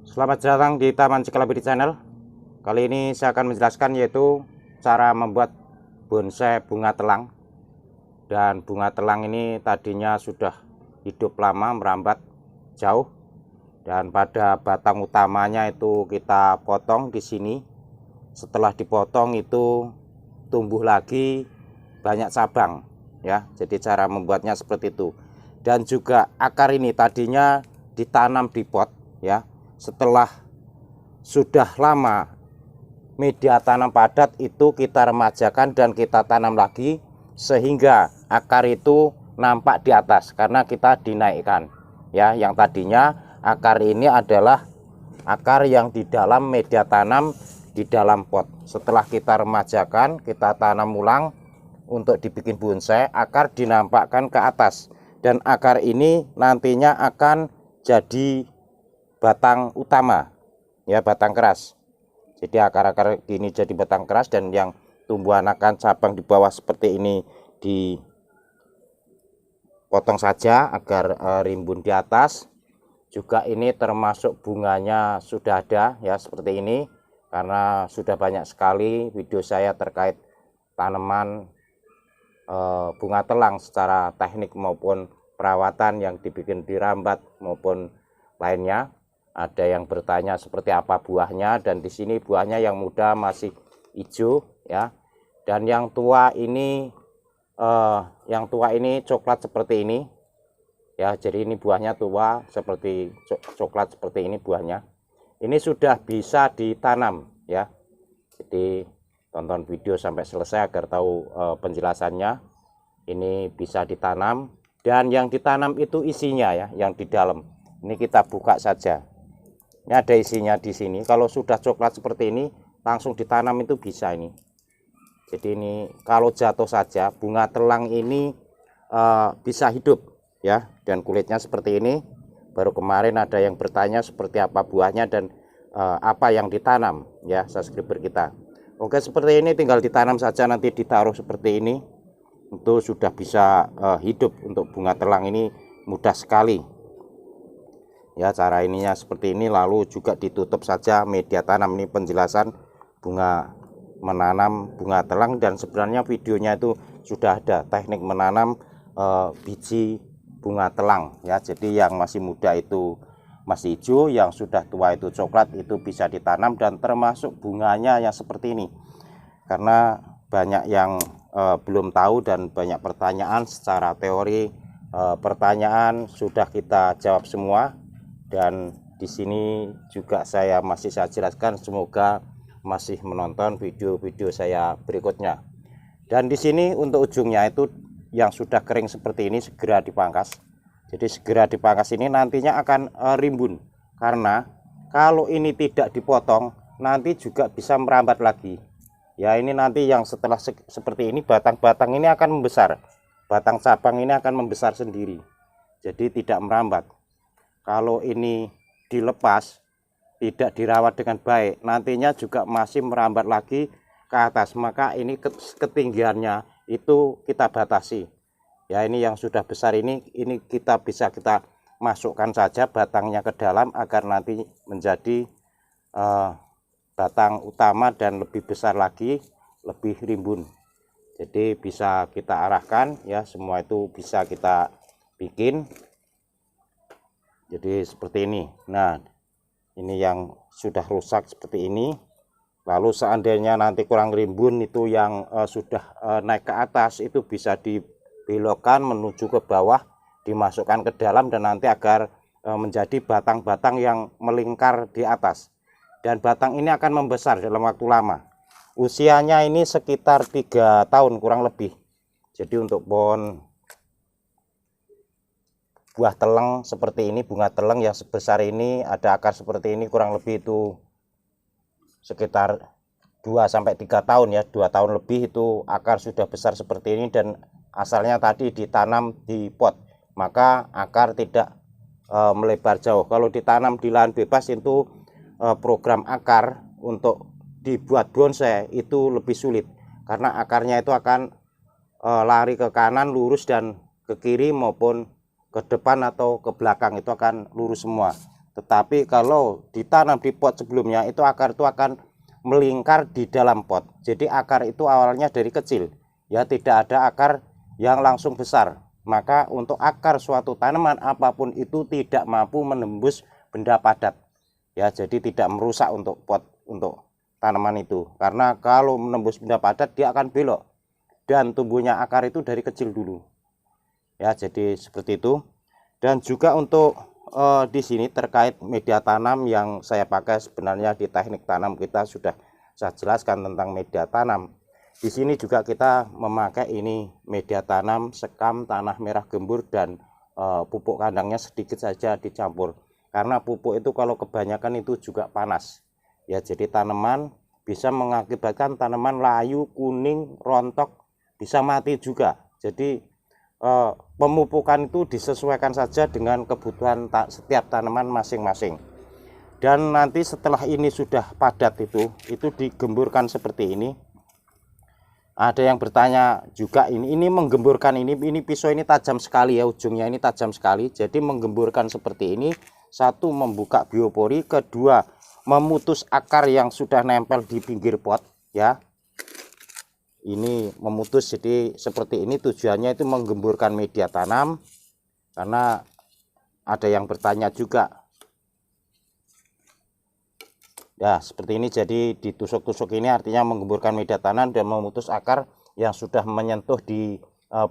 Selamat datang di Taman Cikalabidi Channel. Kali ini saya akan menjelaskan yaitu cara membuat bonsai bunga telang. Dan bunga telang ini tadinya sudah hidup lama, merambat jauh. Dan pada batang utamanya itu kita potong di sini. Setelah dipotong itu tumbuh lagi banyak cabang ya. Jadi cara membuatnya seperti itu. Dan juga akar ini tadinya ditanam di pot ya. Setelah sudah lama media tanam padat itu kita remajakan dan kita tanam lagi sehingga akar itu nampak di atas karena kita dinaikkan ya. Yang tadinya akar ini adalah akar yang di dalam media tanam di dalam pot. Setelah kita remajakan, kita tanam ulang untuk dibikin bonsai, akar dinampakkan ke atas dan akar ini nantinya akan jadi batang utama ya, batang keras. Jadi akar-akar ini jadi batang keras dan yang tumbuhan akan cabang di bawah seperti ini dipotong saja agar rimbun di atas. Juga ini termasuk bunganya sudah ada ya seperti ini, karena sudah banyak sekali video saya terkait tanaman bunga telang secara teknik maupun perawatan yang dibikin di rambat maupun lainnya. Ada yang bertanya seperti apa buahnya, dan di sini buahnya yang muda masih hijau ya, dan yang tua ini coklat seperti ini ya. Jadi ini buahnya tua seperti coklat seperti ini buahnya. Ini sudah bisa ditanam ya. Jadi tonton video sampai selesai agar tahu penjelasannya. Ini bisa ditanam dan yang ditanam itu isinya ya, yang di dalam. Ini kita buka saja. Ini ada isinya di sini. Kalau sudah coklat seperti ini langsung ditanam itu bisa ini. Jadi ini kalau jatuh saja bunga telang ini bisa hidup ya, dan kulitnya seperti ini. Baru kemarin ada yang bertanya seperti apa buahnya dan apa yang ditanam ya, subscriber kita. Oke, seperti ini tinggal ditanam saja, nanti ditaruh seperti ini. Itu sudah bisa hidup. Untuk bunga telang ini mudah sekali ya, cara ininya seperti ini. Lalu juga ditutup saja media tanam. Ini penjelasan bunga menanam bunga telang, dan sebenarnya videonya itu sudah ada teknik menanam biji bunga telang ya. Jadi yang masih muda itu masih hijau, yang sudah tua itu coklat, itu bisa ditanam dan termasuk bunganya yang seperti ini. Karena banyak yang belum tahu dan banyak pertanyaan secara teori, pertanyaan sudah kita jawab semua. Dan di sini juga saya masih saya jelaskan, semoga masih menonton video-video saya berikutnya. Dan di sini untuk ujungnya itu yang sudah kering seperti ini segera dipangkas. Jadi segera dipangkas ini nantinya akan rimbun, karena kalau ini tidak dipotong nanti juga bisa merambat lagi ya. Ini nanti yang setelah seperti ini batang-batang ini akan membesar, batang cabang ini akan membesar sendiri, jadi tidak merambat. Kalau ini dilepas, tidak dirawat dengan baik, nantinya juga masih merambat lagi ke atas. Maka ini ketinggiannya itu kita batasi ya. Ini yang sudah besar ini kita bisa kita masukkan saja batangnya ke dalam agar nanti menjadi batang utama dan lebih besar lagi, lebih rimbun. Jadi bisa kita arahkan ya, semua itu bisa kita bikin jadi seperti ini. Nah, ini yang sudah rusak seperti ini. Lalu seandainya nanti kurang rimbun, itu yang sudah naik ke atas itu bisa dibelokkan menuju ke bawah, dimasukkan ke dalam, dan nanti agar menjadi batang-batang yang melingkar di atas. Dan batang ini akan membesar dalam waktu lama. Usianya ini sekitar 3 tahun kurang lebih. Jadi untuk pohon buah telang seperti ini, bunga telang yang sebesar ini, ada akar seperti ini, kurang lebih itu sekitar 2-3 tahun ya, 2 tahun lebih itu akar sudah besar seperti ini. Dan asalnya tadi ditanam di pot, maka akar tidak melebar jauh. Kalau ditanam di lahan bebas itu program akar untuk dibuat bonsai itu lebih sulit, karena akarnya itu akan lari ke kanan lurus dan ke kiri maupun ke depan atau ke belakang itu akan lurus semua. Tetapi kalau ditanam di pot sebelumnya, itu akar itu akan melingkar di dalam pot. Jadi akar itu awalnya dari kecil, ya, tidak ada akar yang langsung besar. Maka untuk akar suatu tanaman apapun itu tidak mampu menembus benda padat, ya, jadi tidak merusak untuk pot, untuk tanaman itu. Karena kalau menembus benda padat dia akan belok, dan tumbuhnya akar itu dari kecil dulu, ya. Jadi seperti itu. Dan juga untuk di sini terkait media tanam yang saya pakai, sebenarnya di teknik tanam kita sudah saya jelaskan tentang media tanam. Di sini juga kita memakai ini media tanam sekam tanah merah gembur dan pupuk kandangnya sedikit saja dicampur. Karena pupuk itu kalau kebanyakan itu juga panas, ya, jadi tanaman bisa mengakibatkan tanaman layu, kuning, rontok, bisa mati juga. Jadi pemupukan itu disesuaikan saja dengan kebutuhan setiap tanaman masing-masing. Dan nanti setelah ini sudah padat itu digemburkan seperti ini. Ada yang bertanya juga, ini menggemburkan ini pisau ini tajam sekali ya, ujungnya ini tajam sekali. Jadi menggemburkan seperti ini, satu membuka biopori, kedua memutus akar yang sudah nempel di pinggir pot, ya. Ini memutus, jadi seperti ini tujuannya itu menggemburkan media tanam. Karena ada yang bertanya juga, ya, seperti ini. Jadi ditusuk-tusuk ini artinya menggemburkan media tanam dan memutus akar yang sudah menyentuh di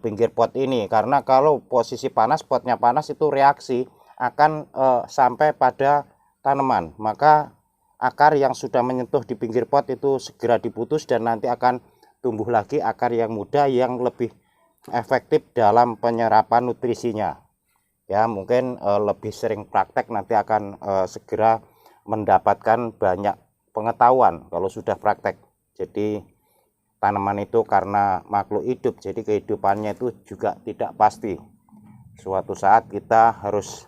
pinggir pot ini. Karena kalau posisi panas, potnya panas, itu reaksi akan sampai pada tanaman. Maka akar yang sudah menyentuh di pinggir pot itu segera diputus, dan nanti akan tumbuh lagi akar yang muda yang lebih efektif dalam penyerapan nutrisinya, ya. Mungkin lebih sering praktek nanti akan segera mendapatkan banyak pengetahuan kalau sudah praktek. Jadi tanaman itu karena makhluk hidup, jadi kehidupannya itu juga tidak pasti. Suatu saat kita harus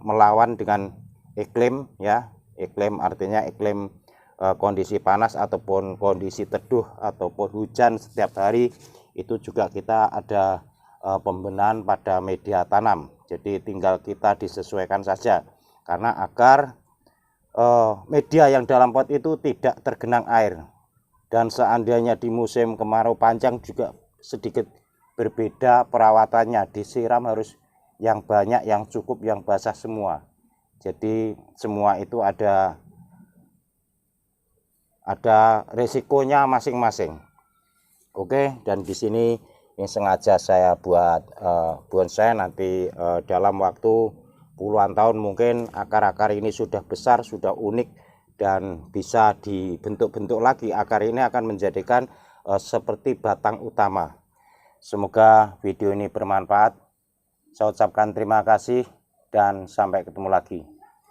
melawan dengan iklim, ya. Iklim artinya iklim kondisi panas ataupun kondisi teduh ataupun hujan setiap hari. Itu juga kita ada pembenahan pada media tanam. Jadi tinggal kita disesuaikan saja, karena akar media yang dalam pot itu tidak tergenang air. Dan seandainya di musim kemarau panjang juga sedikit berbeda perawatannya, disiram harus yang banyak, yang cukup, yang basah semua. Jadi semua itu ada resikonya masing-masing. Oke, dan di sini ini sengaja saya buat bonsai. Nanti dalam waktu puluhan tahun mungkin akar-akar ini sudah besar, sudah unik, dan bisa dibentuk-bentuk lagi. Akar ini akan menjadikan seperti batang utama. Semoga video ini bermanfaat. Saya ucapkan terima kasih dan sampai ketemu lagi.